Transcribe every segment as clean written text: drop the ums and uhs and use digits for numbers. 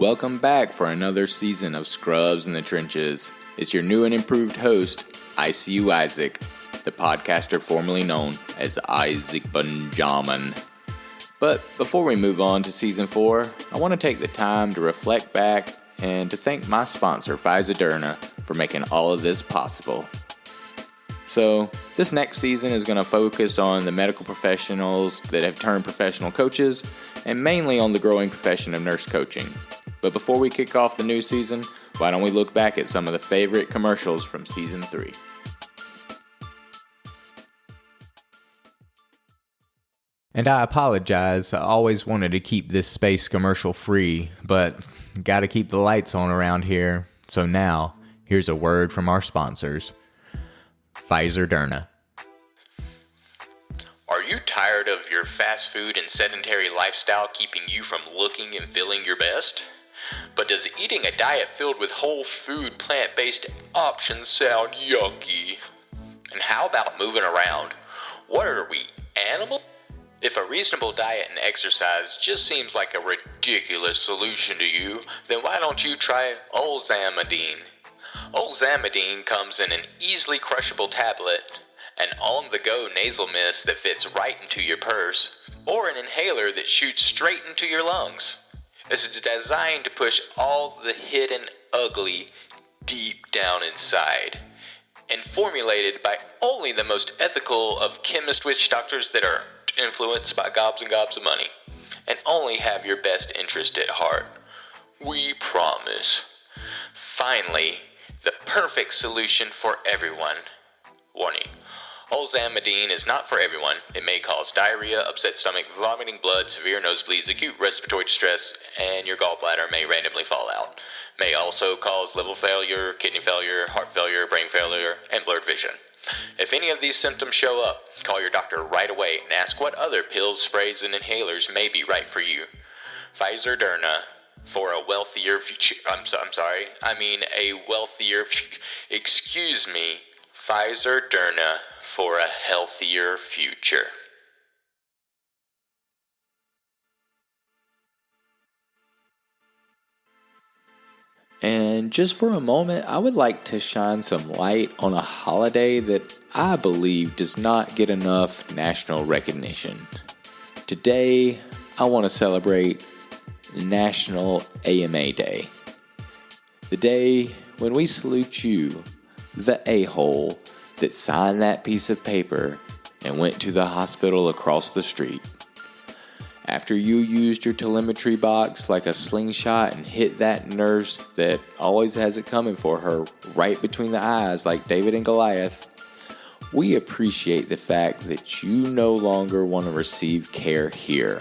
Welcome back for another season of Scrubs in the Trenches. It's your new and improved host, ICU Isaac, the podcaster formerly known as Isaac Benjamin. But before we move on to Season 4, I want to take the time to reflect back and to thank my sponsor, PhyzaDerna, for making all of this possible. So, this next season is going to focus on the medical professionals that have turned professional coaches, and mainly on the growing profession of nurse coaching. But before we kick off the new season, why don't we look back at some of the favorite commercials from Season 3. And I apologize, I always wanted to keep this space commercial free, but gotta keep the lights on around here. So now, here's a word from our sponsors. PhyzaDerna. Are you tired of your fast food and sedentary lifestyle keeping you from looking and feeling your best? But does eating a diet filled with whole food, plant-based options sound yucky? And how about moving around? What are we, animals? If a reasonable diet and exercise just seems like a ridiculous solution to you, then why don't you try Olzamidine? Olzamidine comes in an easily crushable tablet, an on-the-go nasal mist that fits right into your purse, or an inhaler that shoots straight into your lungs. This is designed to push all the hidden ugly deep down inside, and formulated by only the most ethical of chemist witch doctors that are influenced by gobs and gobs of money, and only have your best interest at heart. We promise. Finally, the perfect solution for everyone. Warning. Olzamidine is not for everyone. It may cause diarrhea, upset stomach, vomiting blood, severe nosebleeds, acute respiratory distress, and your gallbladder may randomly fall out. May also cause liver failure, kidney failure, heart failure, brain failure, and blurred vision. If any of these symptoms show up, call your doctor right away and ask what other pills, sprays, and inhalers may be right for you. PhyzaDerna for a wealthier future. Excuse me. PhyzaDerna for a healthier future. And just for a moment, I would like to shine some light on a holiday that I believe does not get enough national recognition. Today, I want to celebrate National AMA Day. The day when we salute you, the a-hole that signed that piece of paper and went to the hospital across the street. After you used your telemetry box like a slingshot and hit that nurse that always has it coming for her right between the eyes like David and Goliath, we appreciate the fact that you no longer want to receive care here.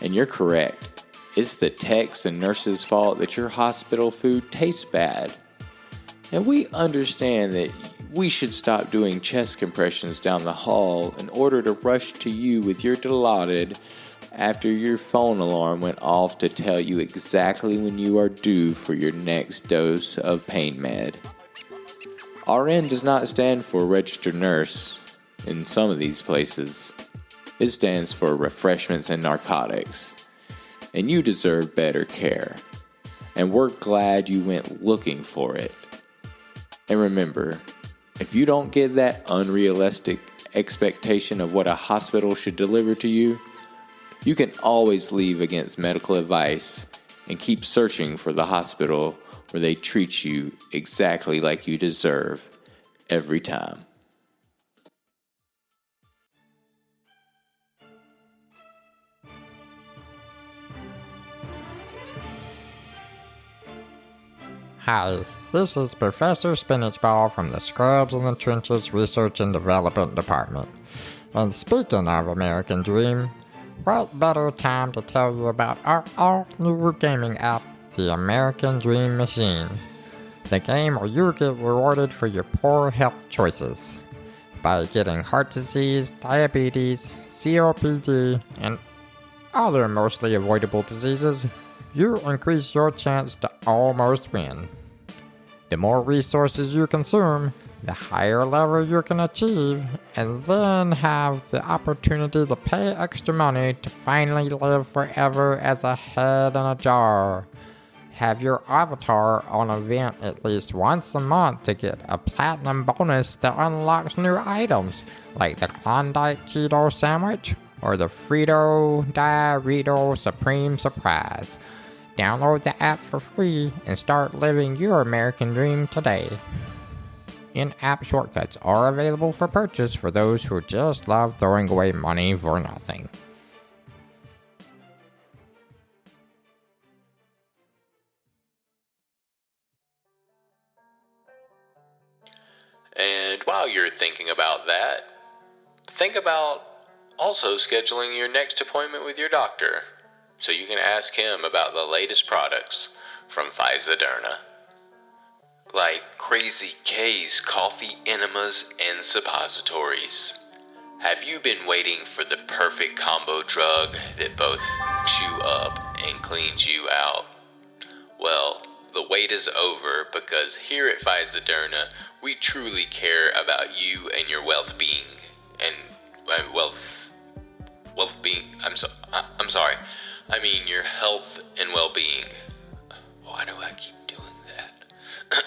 And you're correct. It's the techs and nurses' fault that your hospital food tastes bad. And we understand that we should stop doing chest compressions down the hall in order to rush to you with your Dilaudid after your phone alarm went off to tell you exactly when you are due for your next dose of pain med. RN does not stand for registered nurse in some of these places. It stands for refreshments and narcotics. And you deserve better care. And we're glad you went looking for it. And remember, if you don't get that unrealistic expectation of what a hospital should deliver to you, you can always leave against medical advice and keep searching for the hospital where they treat you exactly like you deserve every time. Hi, this is Professor Spinach Ball from the Scrubs in the Trenches Research and Development Department. And speaking of American Dream, what better time to tell you about our all-new gaming app, the American Dream Machine. The game where you get rewarded for your poor health choices. By getting heart disease, diabetes, COPD, and other mostly avoidable diseases, you increase your chance to almost win. The more resources you consume, the higher level you can achieve, and then have the opportunity to pay extra money to finally live forever as a head in a jar. Have your avatar on event at least once a month to get a platinum bonus that unlocks new items, like the Klondike Cheeto Sandwich or the Frito Dorito Supreme Surprise. Download the app for free and start living your American dream today. In-app shortcuts are available for purchase for those who just love throwing away money for nothing. And while you're thinking about that, think about also scheduling your next appointment with your doctor so you can ask him about the latest products from PhyzaDerna. Like Crazy K's coffee enemas and suppositories. Have you been waiting for the perfect combo drug that both fucks you up and cleans you out? Well, the wait is over, because here at PhyzaDerna, we truly care about you and your well-being. I'm sorry. I mean your health and well-being. Why do I keep doing that?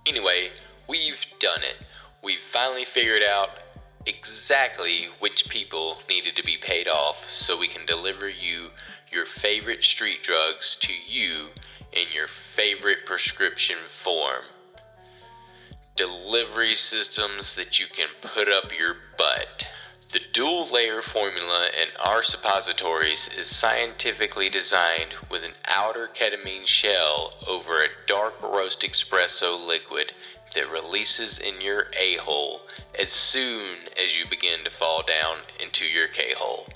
Anyway, we've done it. We've finally figured out exactly which people needed to be paid off so we can deliver you your favorite street drugs to you in your favorite prescription form. Delivery systems that you can put up your butt. The dual layer formula in our suppositories is scientifically designed with an outer ketamine shell over a dark roast espresso liquid that releases in your A-hole as soon as you begin to fall down into your K-hole.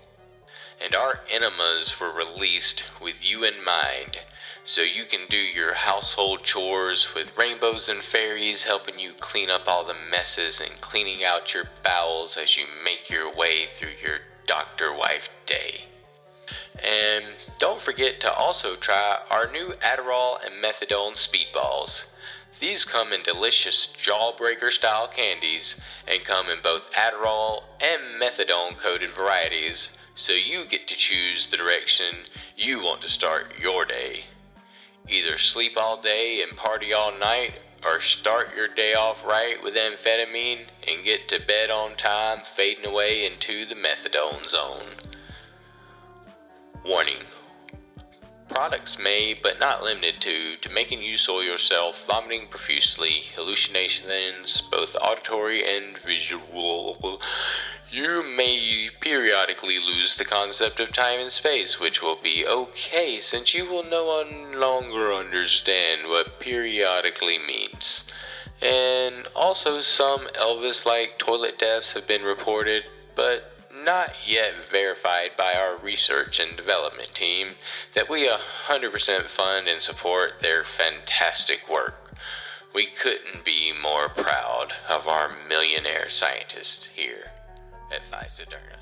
And our enemas were released with you in mind, so you can do your household chores with rainbows and fairies helping you clean up all the messes and cleaning out your bowels as you make your way through your doctor wife day. And don't forget to also try our new Adderall and Methadone Speedballs. These come in delicious Jawbreaker style candies and come in both Adderall and Methadone coated varieties, so you get to choose the direction you want to start your day. Either sleep all day and party all night, or start your day off right with amphetamine and get to bed on time, fading away into the methadone zone. Warning. Products may, but not limited to making you soil yourself, vomiting profusely, hallucinations, both auditory and visual. You may periodically lose the concept of time and space, which will be okay since you will no longer understand what periodically means. And also some Elvis-like toilet deaths have been reported, but not yet verified by our research and development team that we 100% fund and support their fantastic work. We couldn't be more proud of our millionaire scientists here at PhyzaDerna.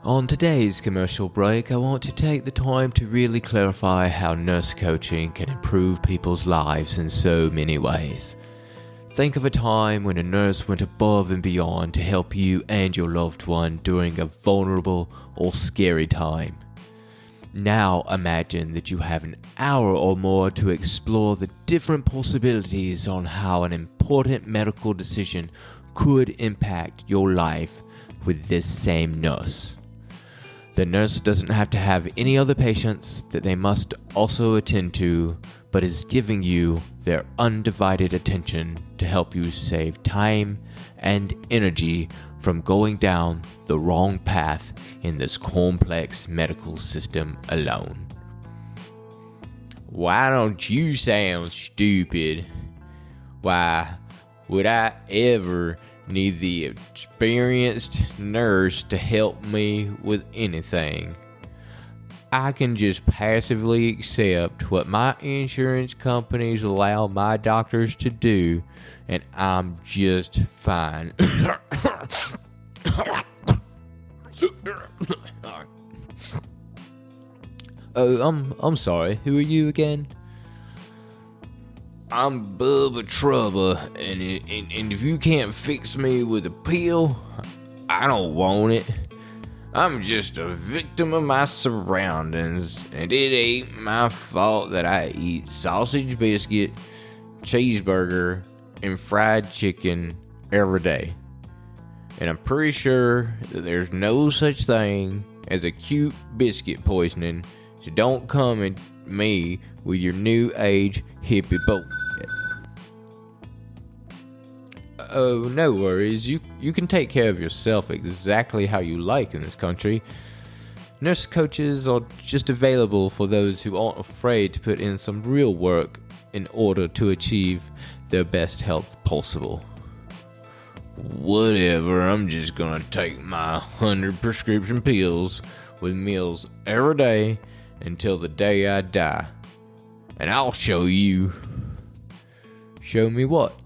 On today's commercial break, I want to take the time to really clarify how nurse coaching can improve people's lives in so many ways. Think of a time when a nurse went above and beyond to help you and your loved one during a vulnerable or scary time. Now imagine that you have an hour or more to explore the different possibilities on how an important medical decision could impact your life with this same nurse. The nurse doesn't have to have any other patients that they must also attend to, but is giving you their undivided attention to help you save time and energy from going down the wrong path in this complex medical system alone. Why don't you sound stupid? Why would I ever need the experienced nurse to help me with anything? I can just passively accept what my insurance companies allow my doctors to do, and I'm just fine. Oh, I'm sorry. Who are you again? I'm Bubba Trouble, and if you can't fix me with a pill, I don't want it. I'm just a victim of my surroundings, and it ain't my fault that I eat sausage biscuit, cheeseburger, and fried chicken every day. And I'm pretty sure that there's no such thing as acute biscuit poisoning, so don't come at me with your new age hippie bullshit. Oh, no worries. You can take care of yourself exactly how you like in this country. Nurse coaches are just available for those who aren't afraid to put in some real work in order to achieve their best health possible. Whatever, I'm just gonna take my 100 prescription pills with meals every day until the day I die. And I'll show you. Show me what?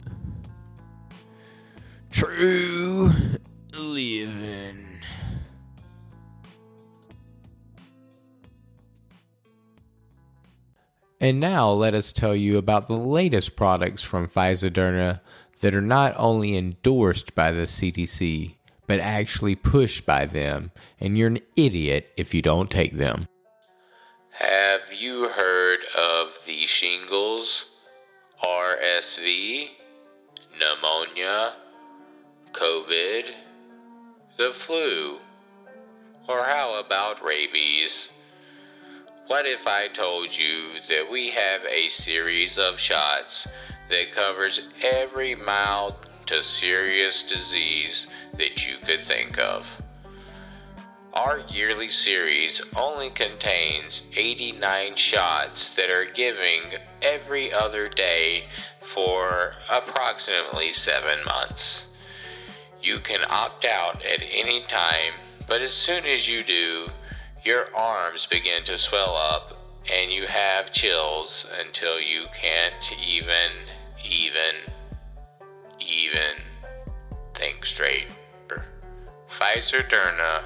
True living. And now let us tell you about the latest products from PhyzaDerna that are not only endorsed by the CDC, but actually pushed by them, and you're an idiot if you don't take them. Have you heard of the shingles, RSV, pneumonia, COVID, the flu, or how about rabies? What if I told you that we have a series of shots that covers every mild to serious disease that you could think of? Our yearly series only contains 89 shots that are giving every other day for approximately 7 months. You can opt out at any time, but as soon as you do, your arms begin to swell up and you have chills until you can't even think straight. PhyzaDerna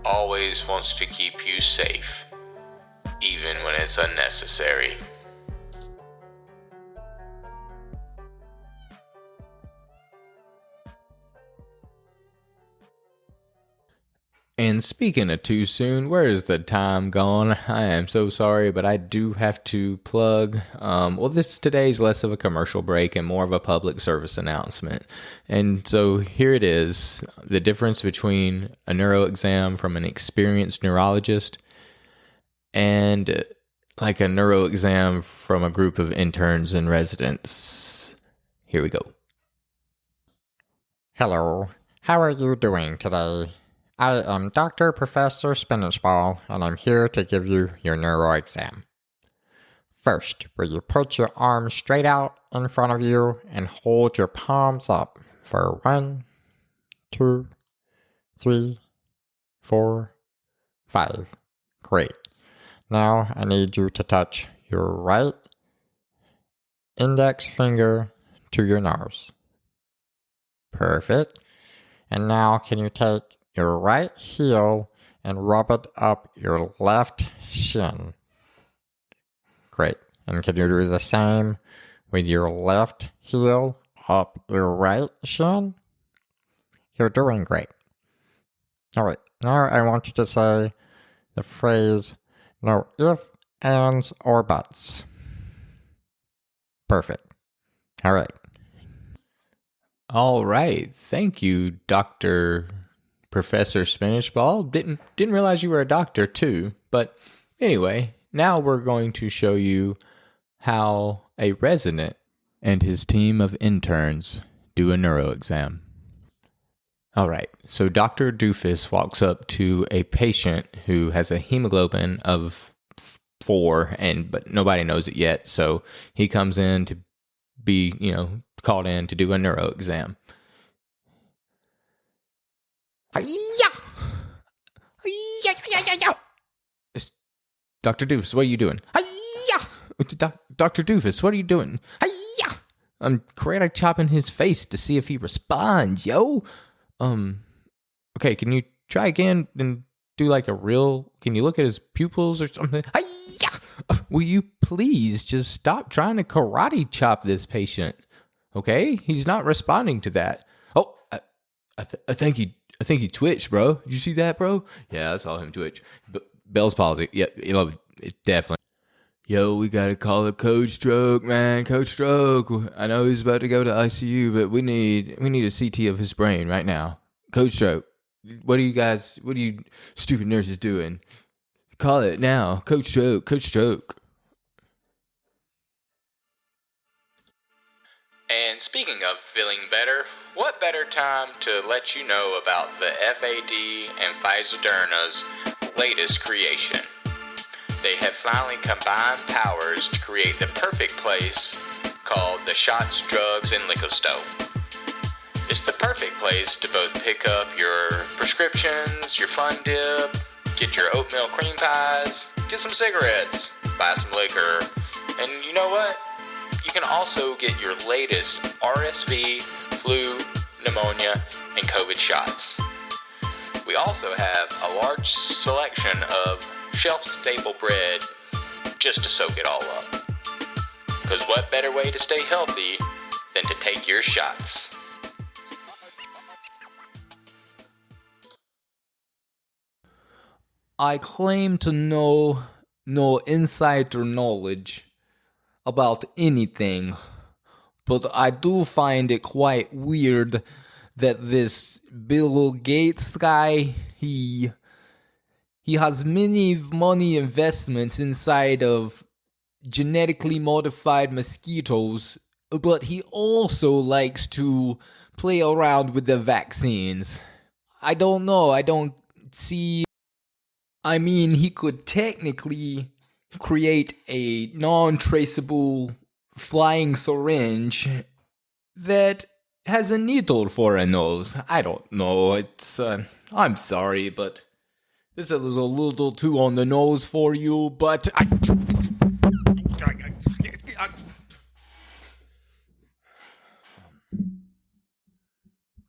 always wants to keep you safe, even when it's unnecessary. And speaking of too soon, where is the time gone? I am so sorry, but I do have to plug. Today's less of a commercial break and more of a public service announcement. And so here it is, the difference between a neuro exam from an experienced neurologist and like a neuro exam from a group of interns and residents. Here we go. Hello, how are you doing today? I am Dr. Professor Spinachball, and I'm here to give you your neuro exam. First, will you put your arms straight out in front of you and hold your palms up for 1, 2, 3, 4, 5. Great. Now I need you to touch your right index finger to your nose. Perfect. And now can you take your right heel and rub it up your left shin? Great. And can you do the same with your left heel up your right shin? You're doing great. All right. Now I want you to say the phrase, no ifs, ands, or buts. Perfect. All right. All right. Thank you, Dr. Professor Spinachball. Didn't realize you were a doctor too. But anyway, now we're going to show you how a resident and his team of interns do a neuro exam. All right, so Dr. Doofus walks up to a patient who has a hemoglobin of 4, but nobody knows it yet. So he comes in to be, called in to do a neuro exam. Dr. Doofus, what are you doing? Hi-ya! Dr. Doofus, what are you doing? Hi-ya! I'm karate chopping his face to see if he responds, yo. Okay, can you try again and do like a real, can you look at his pupils or something? Hi-ya! Will you please just stop trying to karate chop this patient? Okay? He's not responding to that. Oh, I think he twitched, bro. Did you see that, bro? Yeah, I saw him twitch. Bell's palsy. Yeah, it's definitely. Yo, we gotta call it Coach Stroke, man. Coach Stroke. I know he's about to go to ICU, but we need a CT of his brain right now. Coach Stroke. What are you stupid nurses doing? Call it now. Coach Stroke. Coach Stroke. And speaking of feeling better, what better time to let you know about the FAD and PhyzaDerna's latest creation? They have finally combined powers to create the perfect place called the Shots, Drugs, and Liquor Store. It's the perfect place to both pick up your prescriptions, your fun dip, get your oatmeal cream pies, get some cigarettes, buy some liquor, and you know what? You can also get your latest RSV, flu, pneumonia, and COVID shots. We also have a large selection of shelf-stable bread just to soak it all up. Because what better way to stay healthy than to take your shots? I claim to know no insider knowledge about anything, but I do find it quite weird that this Bill Gates guy, he has many money investments inside of genetically modified mosquitoes, but he also likes to play around with the vaccines. I don't know, I don't see. I mean, he could technically create a non-traceable flying syringe that has a needle for a nose. I don't know, it's, I'm sorry, but this is a little too on the nose for you, but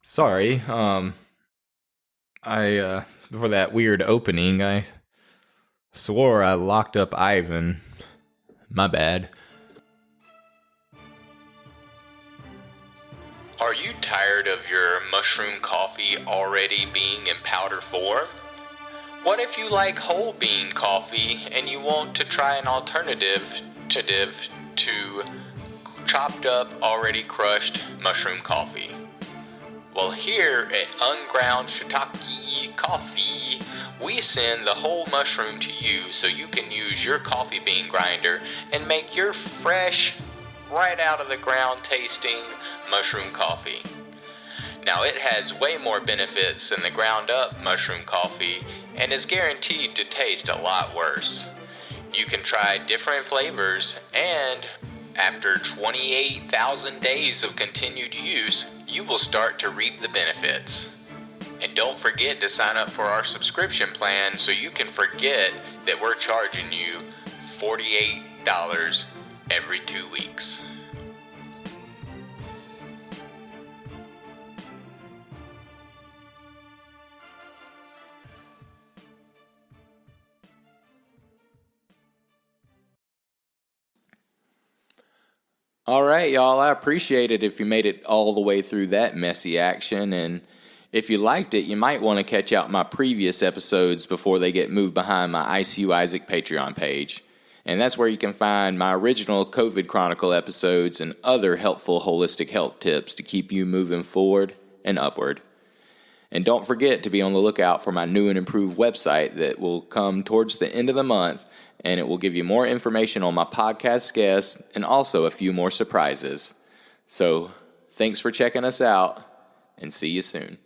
sorry, for that weird opening, I swore I locked up Ivan. My bad. Are you tired of your mushroom coffee already being in powder form? What if you like whole bean coffee and you want to try an alternative to chopped up, already crushed mushroom coffee? Well, here at Unground Shiitake Coffee, we send the whole mushroom to you so you can use your coffee bean grinder and make your fresh, right out of the ground tasting mushroom coffee. Now, it has way more benefits than the ground up mushroom coffee and is guaranteed to taste a lot worse. You can try different flavors, and after 28,000 days of continued use, you will start to reap the benefits. And don't forget to sign up for our subscription plan so you can forget that we're charging you $48 every 2 weeks. All right, y'all. I appreciate it if you made it all the way through that messy action. And if you liked it, you might want to catch out my previous episodes before they get moved behind my ICU Isaac Patreon page. And that's where you can find my original COVID Chronicle episodes and other helpful holistic health tips to keep you moving forward and upward. And don't forget to be on the lookout for my new and improved website that will come towards the end of the month, and it will give you more information on my podcast guests and also a few more surprises. So, thanks for checking us out, and see you soon.